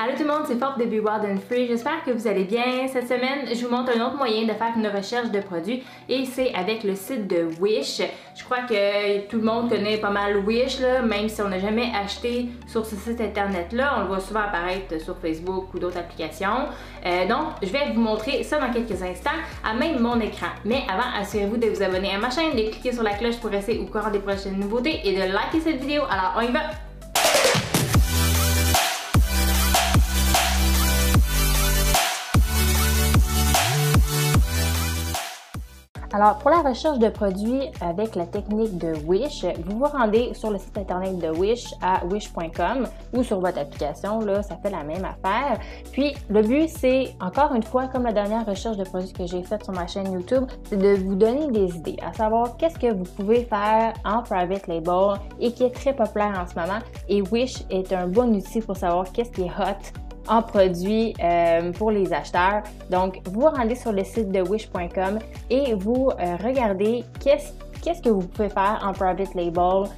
Allô tout le monde, c'est Forb de Be Wild and Free. J'espère que vous allez bien. Cette semaine, je vous montre un autre moyen de faire une recherche de produits et c'est avec le site de Wish. Je crois que tout le monde connaît pas mal Wish, là, même si on n'a jamais acheté sur ce site internet-là. On le voit souvent apparaître sur Facebook ou d'autres applications. Donc, je vais vous montrer ça dans quelques instants à même mon écran. Mais avant, assurez-vous de vous abonner à ma chaîne, de cliquer sur la cloche pour rester au courant des prochaines nouveautés et de liker cette vidéo. Alors, on y va! Alors, pour la recherche de produits avec la technique de Wish, vous vous rendez sur le site internet de Wish à wish.com ou sur votre application, là, ça fait la même affaire. Puis, le but, c'est, encore une fois, comme la dernière recherche de produits que j'ai faite sur ma chaîne YouTube, c'est de vous donner des idées, à savoir qu'est-ce que vous pouvez faire en private label et qui est très populaire en ce moment. Et Wish est un bon outil pour savoir qu'est-ce qui est hot en produits pour les acheteurs. Donc, vous vous rendez sur le site de wish.com et vous regardez qu'est-ce que vous pouvez faire en private label.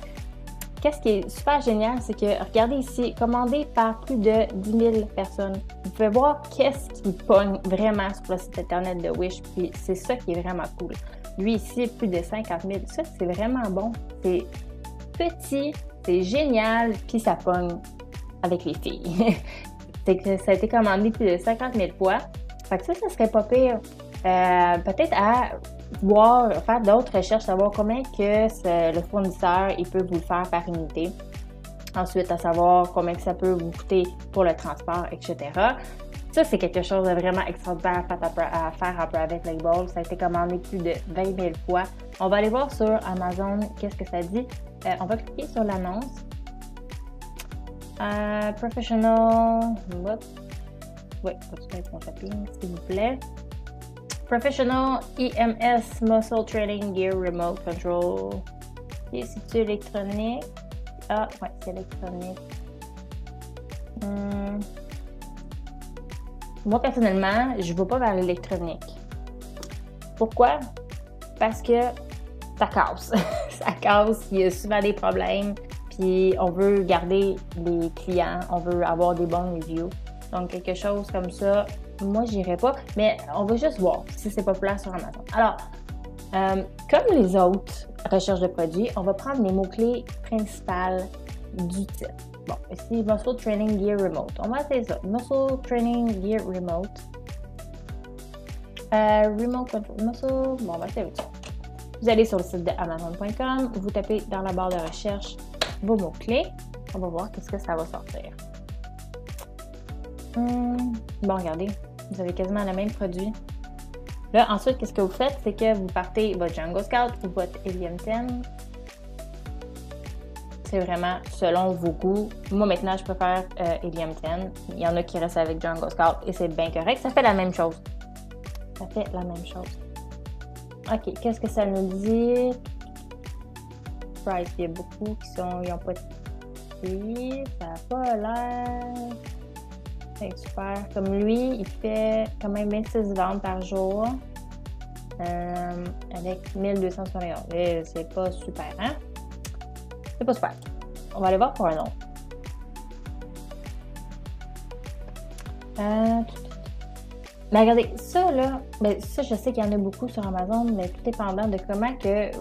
Qu'est-ce qui est super génial, c'est que, regardez ici, commandé par plus de 10 000 personnes. Vous pouvez voir qu'est-ce qui pogne vraiment sur le site internet de Wish, puis c'est ça qui est vraiment cool. Lui ici, plus de 50 000. Ça, c'est vraiment bon. C'est petit, c'est génial, puis ça pogne avec les filles. C'est que ça a été commandé plus de 50 000 fois. Fait que ça serait pas pire. Peut-être à voir, faire d'autres recherches, savoir combien que le fournisseur il peut vous le faire par unité. Ensuite, à savoir combien que ça peut vous coûter pour le transport, etc. Ça, c'est quelque chose de vraiment extraordinaire à faire en private label. Ça a été commandé plus de 20 000 fois. On va aller voir sur Amazon qu'est-ce que ça dit. On va cliquer sur l'annonce. Professional. Oui, continuez avec mon tapping, s'il vous plaît. Professional EMS Muscle Training Gear Remote Control. Et c'est-tu électronique? Ah, ouais, c'est électronique. Moi, personnellement, je ne vais pas vers l'électronique. Pourquoi? Parce que ça casse. Ça casse, il y a souvent des problèmes. Puis on veut garder les clients, on veut avoir des bons reviews. Donc quelque chose comme ça, moi j'irai pas, mais on va juste voir si c'est populaire sur Amazon. Alors, comme les autres recherches de produits, on va prendre les mots-clés principaux du titre. Bon, ici, Muscle Training Gear Remote. On va essayer ça. Muscle Training Gear Remote. Remote Control. Muscle. Bon, on va essayer ça. Vous allez sur le site de Amazon.com, vous tapez dans la barre de recherche vos mots-clés. On va voir qu'est-ce que ça va sortir. Bon, regardez, vous avez quasiment le même produit. Là, ensuite, qu'est-ce que vous faites? C'est que vous partez votre Jungle Scout ou votre Helium 10. C'est vraiment selon vos goûts. Moi, maintenant, je préfère Helium 10. Il y en a qui restent avec Jungle Scout et c'est bien correct. Ça fait la même chose. Ça fait la même chose. OK, qu'est-ce que ça nous dit? Price, il y a beaucoup qui n'ont pas de prix, ça n'a pas l'air. C'est super. Comme lui, il fait quand même 26 ventes par jour avec 1261. C'est pas super, hein? C'est pas super. On va aller voir pour un autre. Mais regardez, ça là, ben, ça je sais qu'il y en a beaucoup sur Amazon, mais tout dépendant de comment que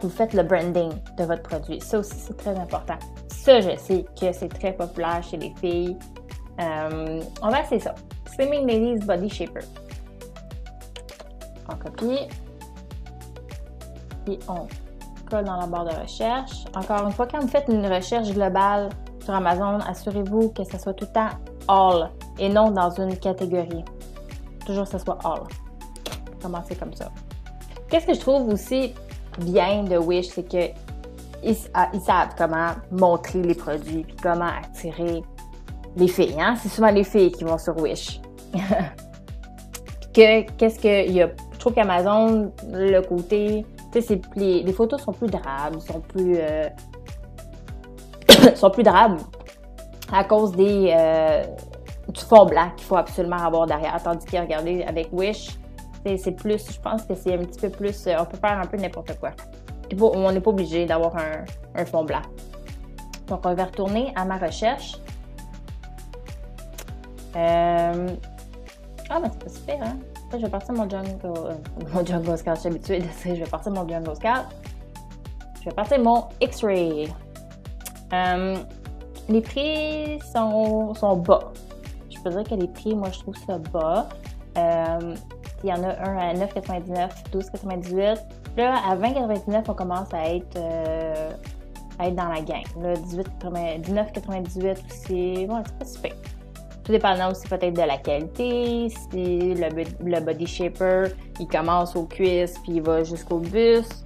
vous faites le branding de votre produit. Ça aussi, c'est très important. Ça, je sais que c'est très populaire chez les filles. On va essayer ça. Slimming Ladies Body Shaper. On copie. Et on colle dans la barre de recherche. Encore une fois, quand vous faites une recherche globale sur Amazon, assurez-vous que ça soit tout le temps all et non dans une catégorie. Toujours que ce soit all. Commencez comme ça. Qu'est-ce que je trouve aussi bien de Wish, c'est que ils savent comment montrer les produits puis comment attirer les filles. Hein? C'est souvent les filles qui vont sur Wish. Je trouve qu'Amazon, le côté, tu sais, les photos sont plus drables, sont plus drables à cause du fond blanc qu'il faut absolument avoir derrière. Tandis que, regardez, avec Wish, c'est plus, je pense que c'est un petit peu plus, on peut faire un peu n'importe quoi. On n'est pas obligé d'avoir un fond blanc. Donc, on va retourner à ma recherche. Ah, mais c'est pas super, hein? Là, je vais partir mon Jungle Scout. Je suis habituée de ça. Je vais partir mon Jungle Scout. Je vais partir mon X-Ray. Les prix sont bas. Je peux dire que les prix, moi, je trouve ça bas. Il y en a un à 9,99, 12,98. Là, à 20,99, on commence à être dans la gang. Là, 19,98 aussi, bon, c'est pas super. Tout dépendant aussi peut-être de la qualité. Si le body shaper, il commence aux cuisses puis il va jusqu'au buste.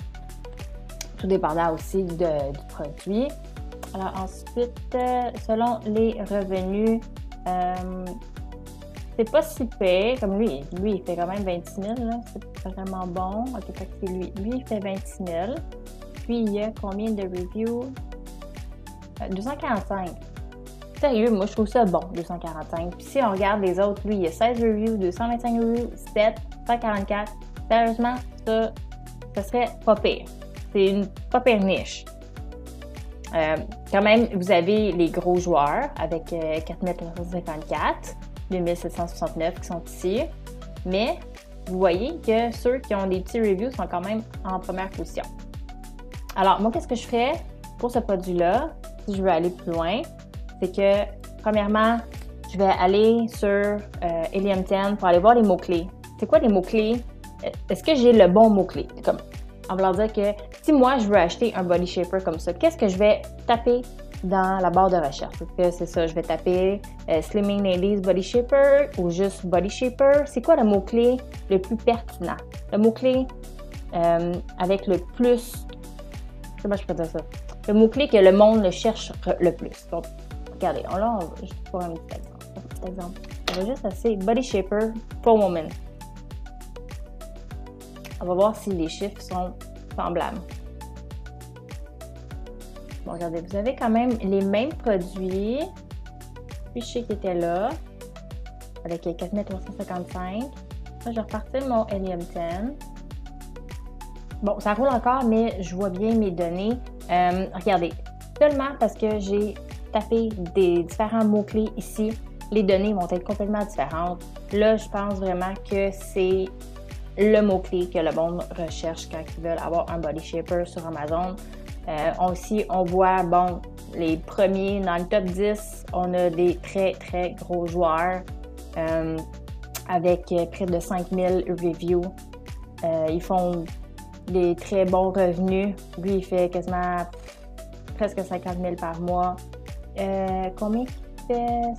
Tout dépendant aussi du produit. Alors ensuite, selon les revenus, c'est pas si pire. Comme lui, il fait quand même 26 000. C'est vraiment bon. Ok, fait que c'est lui. Lui, il fait 26 000. Puis, il y a combien de reviews? 245. Sérieux, moi, je trouve ça bon, 245. Puis, si on regarde les autres, lui, il y a 16 reviews, 225 reviews, 7, 144. Sérieusement, ça serait pas pire. C'est une pas pire niche. Quand même, vous avez les gros joueurs avec 4354, 2769 qui sont ici. Mais vous voyez que ceux qui ont des petits reviews sont quand même en première position. Alors, moi, qu'est-ce que je ferais pour ce produit-là, si je veux aller plus loin? C'est que, premièrement, je vais aller sur Helium 10 pour aller voir les mots-clés. C'est quoi les mots-clés? Est-ce que j'ai le bon mot-clé? Comme, en voulant dire que si moi, je veux acheter un body shaper comme ça, qu'est-ce que je vais taper dans la barre de recherche? Parce que c'est ça, je vais taper Slimming Ladies Body Shaper ou juste Body Shaper. C'est quoi le mot-clé le plus pertinent? Le mot-clé avec le plus... Comment je peux dire ça? Le mot-clé que le monde le cherche le plus. Donc, regardez, je vais faire un petit exemple. On va juste essayer Body Shaper for Woman. On va voir si les chiffres sont semblables. Bon, regardez, vous avez quand même les mêmes produits. Puis, je sais qu'ils étaient là, avec 4355. Là, je vais repartir mon Helium 10. Bon, ça roule encore, mais je vois bien mes données. Regardez, seulement parce que j'ai tapé des différents mots-clés ici, les données vont être complètement différentes. Là, je pense vraiment que c'est le mot-clé que le monde recherche quand ils veulent avoir un body shaper sur Amazon. On voit, bon, les premiers dans le top 10, on a des très, très gros joueurs avec près de 5000 reviews. Ils font des très bons revenus. Lui, il fait quasiment presque 50 000 par mois. Combien il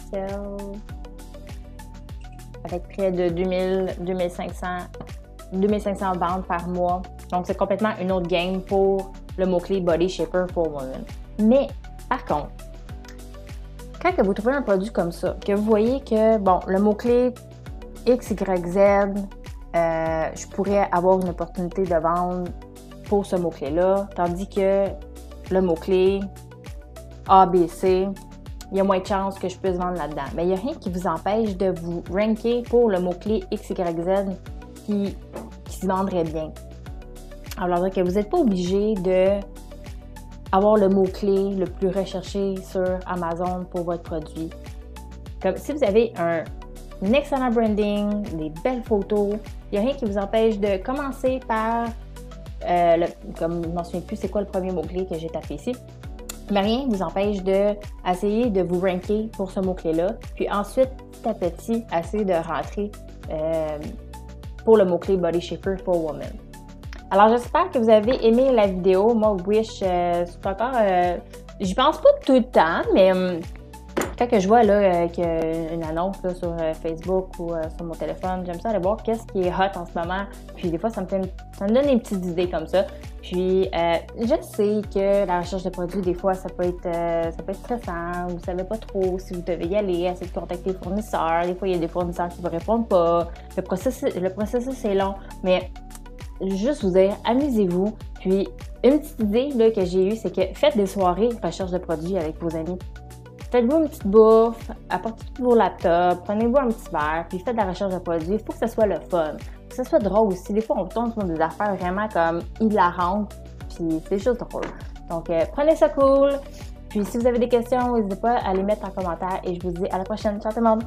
fait? Avec près de 2500 ventes par mois. Donc, c'est complètement une autre game pour le mot-clé Body Shaper for Women. Mais, par contre, quand vous trouvez un produit comme ça, que vous voyez que, bon, le mot-clé X, Y, Z, je pourrais avoir une opportunité de vendre pour ce mot-clé-là, tandis que le mot-clé A, B, C, il y a moins de chances que je puisse vendre là-dedans. Mais il n'y a rien qui vous empêche de vous ranker pour le mot-clé X, Y, Z qui se vendrait bien. Alors que vous n'êtes pas obligé d'avoir le mot-clé le plus recherché sur Amazon pour votre produit. Comme si vous avez un excellent branding, des belles photos, il n'y a rien qui vous empêche de commencer par, comme je ne m'en souviens plus c'est quoi le premier mot-clé que j'ai tapé ici, mais rien ne vous empêche d'essayer de vous ranker pour ce mot-clé-là, puis ensuite, petit à petit, essayer de rentrer pour le mot-clé Body Shaper for Women. Alors, j'espère que vous avez aimé la vidéo. Moi, Wish, c'est encore... j'y pense pas tout le temps, mais quand que je vois là, qu'il y a une annonce là, sur Facebook ou sur mon téléphone, j'aime ça aller voir qu'est-ce qui est hot en ce moment. Puis des fois, ça me donne des petites idées comme ça. Puis, je sais que la recherche de produits, des fois, ça peut être stressant. Vous ne savez pas trop si vous devez y aller, essayer de contacter les fournisseurs. Des fois, il y a des fournisseurs qui ne vous répondent pas. Le processus est long, mais juste vous dire, amusez-vous. Puis, une petite idée là, que j'ai eue, c'est que faites des soirées recherche de produits avec vos amis. Faites-vous une petite bouffe, apportez tout vos laptops, prenez-vous un petit verre, puis faites de la recherche de produits. Il faut que ce soit le fun, que ce soit drôle aussi. Des fois, on tombe sur des affaires vraiment comme hilarantes, puis c'est juste drôle. Donc, prenez ça cool. Puis si vous avez des questions, n'hésitez pas à les mettre en commentaire et je vous dis à la prochaine. Ciao tout le monde!